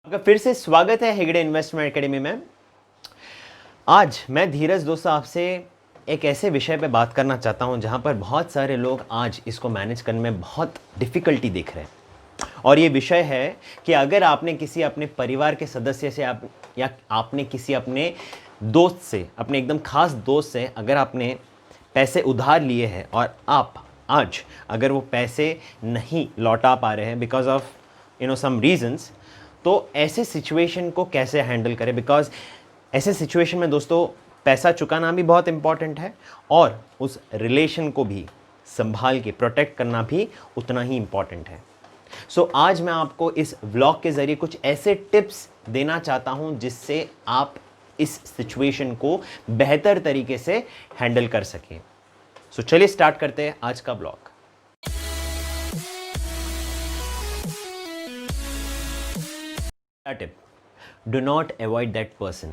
आपका फिर से स्वागत है हेगड़े इन्वेस्टमेंट एकेडमी में। आज मैं धीरज दोस्तों आपसे एक ऐसे विषय पे बात करना चाहता हूं जहां पर बहुत सारे लोग आज इसको मैनेज करने में बहुत डिफ़िकल्टी देख रहे हैं। और ये विषय है कि अगर आपने किसी अपने परिवार के सदस्य से या आपने किसी अपने दोस्त से, अपने एकदम खास दोस्त से अगर आपने पैसे उधार लिए हैं और आप आज अगर वो पैसे नहीं लौटा पा रहे हैं बिकॉज ऑफ सम रीजंस, तो ऐसे सिचुएशन को कैसे हैंडल करें। बिकॉज ऐसे सिचुएशन में दोस्तों पैसा चुकाना भी बहुत इंपॉर्टेंट है और उस रिलेशन को भी संभाल के प्रोटेक्ट करना भी उतना ही इंपॉर्टेंट है। सो आज मैं आपको इस व्लॉग के ज़रिए कुछ ऐसे टिप्स देना चाहता हूं जिससे आप इस सिचुएशन को बेहतर तरीके से हैंडल कर सकें। सो चलिए स्टार्ट करते हैं आज का vlog. Tip, do not avoid that person.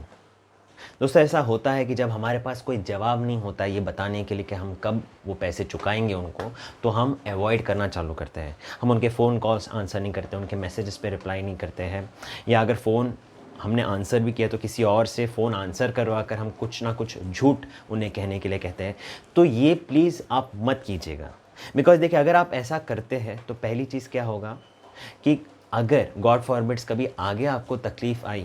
दोस्तों ऐसा होता है कि जब हमारे पास कोई जवाब नहीं होता ये बताने के लिए कि हम कब वो पैसे चुकाएंगे उनको, तो हम अवॉइड करना चालू करते हैं। हम उनके फ़ोन कॉल्स आंसर नहीं करते, उनके मैसेजेस पे रिप्लाई नहीं करते हैं, या अगर फ़ोन हमने आंसर भी किया तो किसी और से फ़ोन आंसर करवा कर हम कुछ ना कुछ झूठ उन्हें कहने के लिए कहते हैं। तो ये प्लीज़ आप मत कीजिएगा। बिकॉज देखिए, अगर आप ऐसा करते हैं तो पहली चीज़ क्या होगा कि अगर गॉड फॉरबिड्स कभी आगे आपको तकलीफ़ आई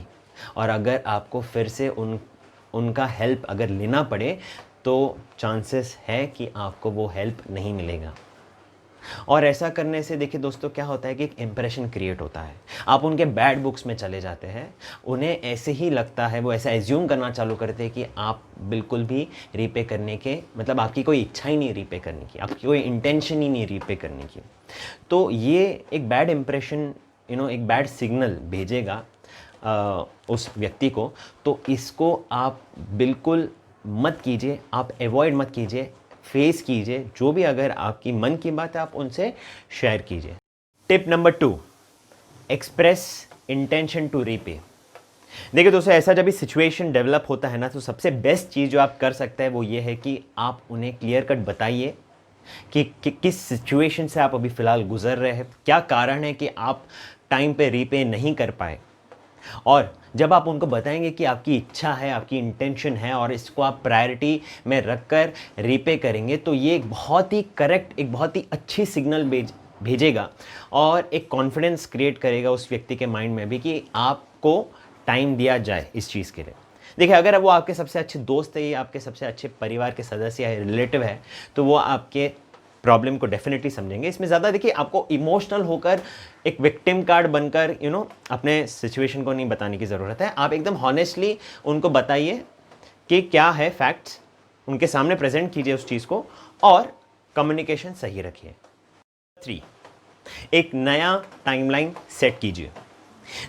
और अगर आपको फिर से उनका हेल्प अगर लेना पड़े, तो चांसेस है कि आपको वो हेल्प नहीं मिलेगा। और ऐसा करने से देखिए दोस्तों क्या होता है कि एक इम्प्रेशन क्रिएट होता है। आप उनके बैड बुक्स में चले जाते हैं, उन्हें ऐसे ही लगता है, वो ऐसा एज्यूम करना चालू करते हैं कि आप बिल्कुल भी रीपे करने के, मतलब आपकी कोई इच्छा ही नहीं रीपे करने की, आपकी कोई इंटेंशन ही नहीं रीपे करने की। तो ये एक बैड इम्प्रेशन, एक बैड सिग्नल भेजेगा उस व्यक्ति को। तो इसको आप बिल्कुल मत कीजिए, आप अवॉइड मत कीजिए, फेस कीजिए। जो भी अगर आपकी मन की बात है आप उनसे शेयर कीजिए। Tip number 2, express intention to repay. देखिए दोस्तों, ऐसा जब भी सिचुएशन डेवलप होता है ना, तो सबसे बेस्ट चीज़ जो आप कर सकते हैं वो ये है कि आप उन्हें क्लियर कट बताइए कि किस सिचुएशन से आप अभी फ़िलहाल गुजर रहे हैं, क्या कारण है कि आप टाइम पे रीपे नहीं कर पाए। और जब आप उनको बताएंगे कि आपकी इच्छा है, आपकी इंटेंशन है और इसको आप प्रायोरिटी में रखकर रीपे करेंगे, तो ये एक बहुत ही करेक्ट, एक बहुत ही अच्छी सिग्नल भेजेगा और एक कॉन्फिडेंस क्रिएट करेगा उस व्यक्ति के माइंड में भी कि आपको टाइम दिया जाए इस चीज़ के लिए। देखिए, अगर वो आपके सबसे अच्छे दोस्त है या आपके सबसे अच्छे परिवार के सदस्य है, रिलेटिव है, तो वो आपके प्रॉब्लम को डेफिनेटली समझेंगे। इसमें ज़्यादा देखिए आपको इमोशनल होकर एक विक्टिम कार्ड बनकर अपने सिचुएशन को नहीं बताने की ज़रूरत है। आप एकदम हॉनेस्टली उनको बताइए कि क्या है फैक्ट्स, उनके सामने प्रेजेंट कीजिए उस चीज़ को और कम्युनिकेशन सही रखिए। 3, एक नया टाइमलाइन सेट कीजिए।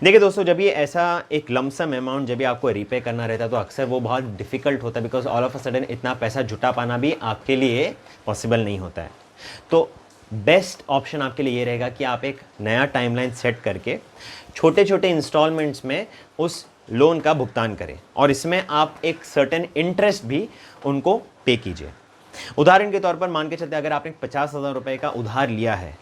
देखिए दोस्तों, जब ये ऐसा एक लमसम अमाउंट जब भी आपको रीपे करना रहता है तो अक्सर वो बहुत डिफ़िकल्ट होता है, because all of a sudden इतना पैसा जुटा पाना भी आपके लिए पॉसिबल नहीं होता है। तो बेस्ट ऑप्शन आपके लिए ये रहेगा कि आप एक नया टाइमलाइन सेट करके छोटे छोटे इंस्टॉलमेंट्स में उस लोन का भुगतान करें और इसमें आप एक सर्टेन इंटरेस्ट भी उनको पे कीजिए। उदाहरण के तौर पर मान के चलते, अगर आपने 50,000 रुपये का उधार लिया है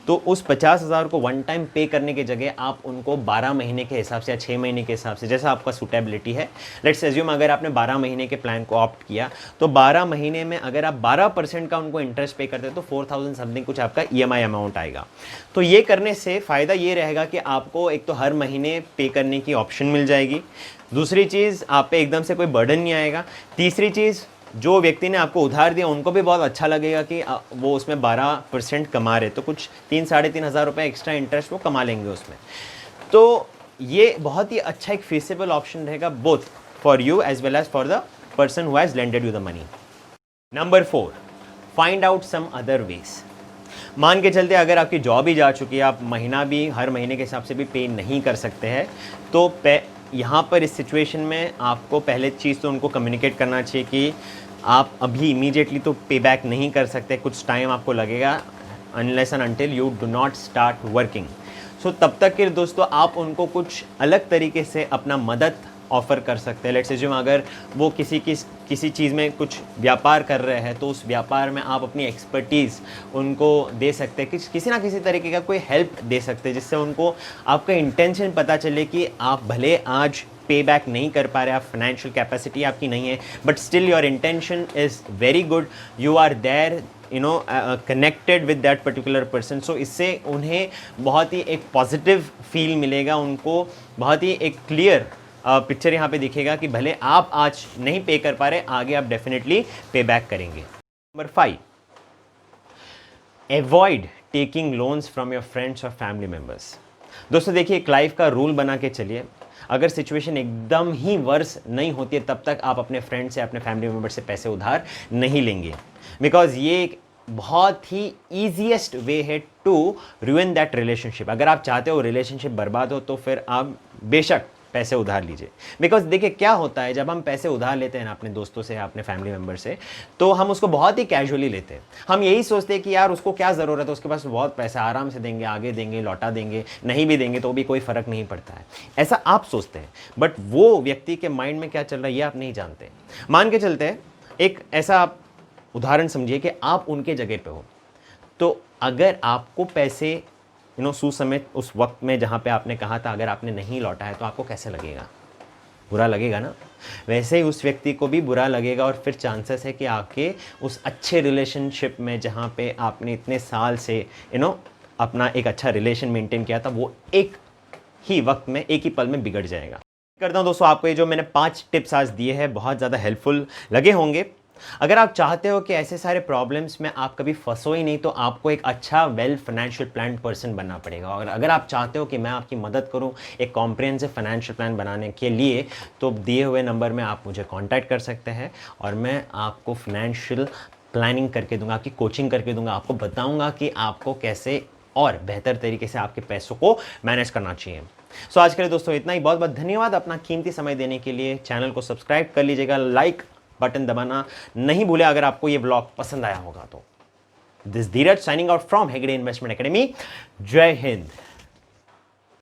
तो उस 50,000 को वन टाइम पे करने की जगह आप उनको 12 महीने के हिसाब से या 6 महीने के हिसाब से, जैसा आपका सूटेबिलिटी है, लेट्स एज्यूम अगर आपने 12 महीने के प्लान को ऑप्ट किया तो 12 महीने में अगर आप 12% का उनको इंटरेस्ट पे करते हैं तो 4,000 समथिंग कुछ आपका EMI अमाउंट आएगा। तो ये करने से फ़ायदा ये रहेगा कि आपको एक तो हर महीने पे करने की ऑप्शन मिल जाएगी, दूसरी चीज़ आप पे एकदम से कोई बर्डन नहीं आएगा, तीसरी चीज़ जो व्यक्ति ने आपको उधार दिया उनको भी बहुत अच्छा लगेगा कि वो उसमें 12% कमा रहे, तो कुछ 3-3.5 हज़ार रुपये एक्स्ट्रा इंटरेस्ट वो कमा लेंगे उसमें। तो ये बहुत ही अच्छा एक फीसिबल ऑप्शन रहेगा, both for you as well as for the person who has lended you the money. Number 4, find out some other ways. मान के चलते अगर आपकी जॉब ही जा चुकी है, आप महीना भी हर महीने के हिसाब से भी पे नहीं कर सकते हैं, तो यहाँ पर इस सिचुएशन में आपको पहले चीज़ तो उनको कम्युनिकेट करना चाहिए कि आप अभी इमीडिएटली तो पे बैक नहीं कर सकते, कुछ टाइम आपको लगेगा, unless and until you do not start working. So तब तक के दोस्तों आप उनको कुछ अलग तरीके से अपना मदद ऑफ़र कर सकते हैं। लेट्स एज्यूम अगर वो किसी चीज़ में कुछ व्यापार कर रहे हैं, तो उस व्यापार में आप अपनी एक्सपर्टीज़ उनको दे सकते हैं, किसी ना किसी तरीके का कोई हेल्प दे सकते हैं, जिससे उनको आपका इंटेंशन पता चले कि आप भले आज पे बैक नहीं कर पा रहे, आप फाइनेंशियल कैपेसिटी आपकी नहीं है, but still your intention is very good, you are there connected with that particular person. So इससे उन्हें बहुत ही एक पॉजिटिव फील मिलेगा, उनको बहुत ही एक क्लियर पिक्चर यहाँ पे दिखेगा कि भले आप आज नहीं पे कर पा रहे, आगे आप डेफिनेटली पे बैक करेंगे। Number 5, avoid taking loans from your friends और फैमिली मेम्बर्स। दोस्तों देखिए, एक लाइफ का रूल बना के चलिए, अगर सिचुएशन एकदम ही वर्स नहीं होती है तब तक आप अपने फ्रेंड से, अपने फैमिली मेम्बर से पैसे उधार नहीं लेंगे, बिकॉज ये एक बहुत ही ईजीएस्ट वे है टू रुइन दैट रिलेशनशिप। अगर आप चाहते हो रिलेशनशिप बर्बाद हो तो फिर आप बेशक पैसे उधार लीजिए। बिकॉज देखिए क्या होता है, जब हम पैसे उधार लेते हैं ना अपने दोस्तों से, अपने फैमिली मेम्बर से, तो हम उसको बहुत ही कैजुअली लेते हैं। हम यही सोचते हैं कि यार उसको क्या ज़रूरत है, उसके पास बहुत पैसा, आराम से देंगे, आगे देंगे, लौटा देंगे, नहीं भी देंगे तो भी कोई फ़र्क नहीं पड़ता है, ऐसा आप सोचते हैं। बट वो व्यक्ति के माइंड में क्या चल रहा है ये आप नहीं जानते। मान के चलते हैं, एक ऐसा आप उदाहरण समझिए कि आप उनके जगह पे हो, तो अगर आपको पैसे समय उस वक्त में जहाँ पे आपने कहा था, अगर आपने नहीं लौटा है तो आपको कैसे लगेगा? बुरा लगेगा ना। वैसे ही उस व्यक्ति को भी बुरा लगेगा, और फिर चांसेस है कि आपके उस अच्छे रिलेशनशिप में जहाँ पे आपने इतने साल से अपना एक अच्छा रिलेशन मेंटेन किया था, वो एक ही वक्त में, एक ही पल में बिगड़ जाएगा। करता हूँ दोस्तों, आपको ये जो मैंने 5 टिप्स आज दिए हैं बहुत ज़्यादा हेल्पफुल लगे होंगे। अगर आप चाहते हो कि ऐसे सारे प्रॉब्लम्स में आप कभी फंसो ही नहीं, तो आपको एक अच्छा वेल फाइनेंशियल प्लान पर्सन बनना पड़ेगा। और अगर आप चाहते हो कि मैं आपकी मदद करूं एक कॉम्प्रिहेंसिव फाइनेंशियल प्लान बनाने के लिए, तो दिए हुए नंबर में आप मुझे कांटेक्ट कर सकते हैं, और मैं आपको फाइनेंशियल प्लानिंग करके दूंगा, आपकी कोचिंग करके दूंगा, आपको बताऊंगा कि आपको कैसे और बेहतर तरीके से आपके पैसों को मैनेज करना चाहिए। सो आज के लिए दोस्तों इतना ही। बहुत बहुत धन्यवाद अपना कीमती समय देने के लिए। चैनल को सब्सक्राइब कर लीजिएगा, लाइक बटन दबाना नहीं भूले अगर आपको ये व्लॉग पसंद आया होगा तो। This Dheeraj signing out from Hegde investment academy. जय हिंद।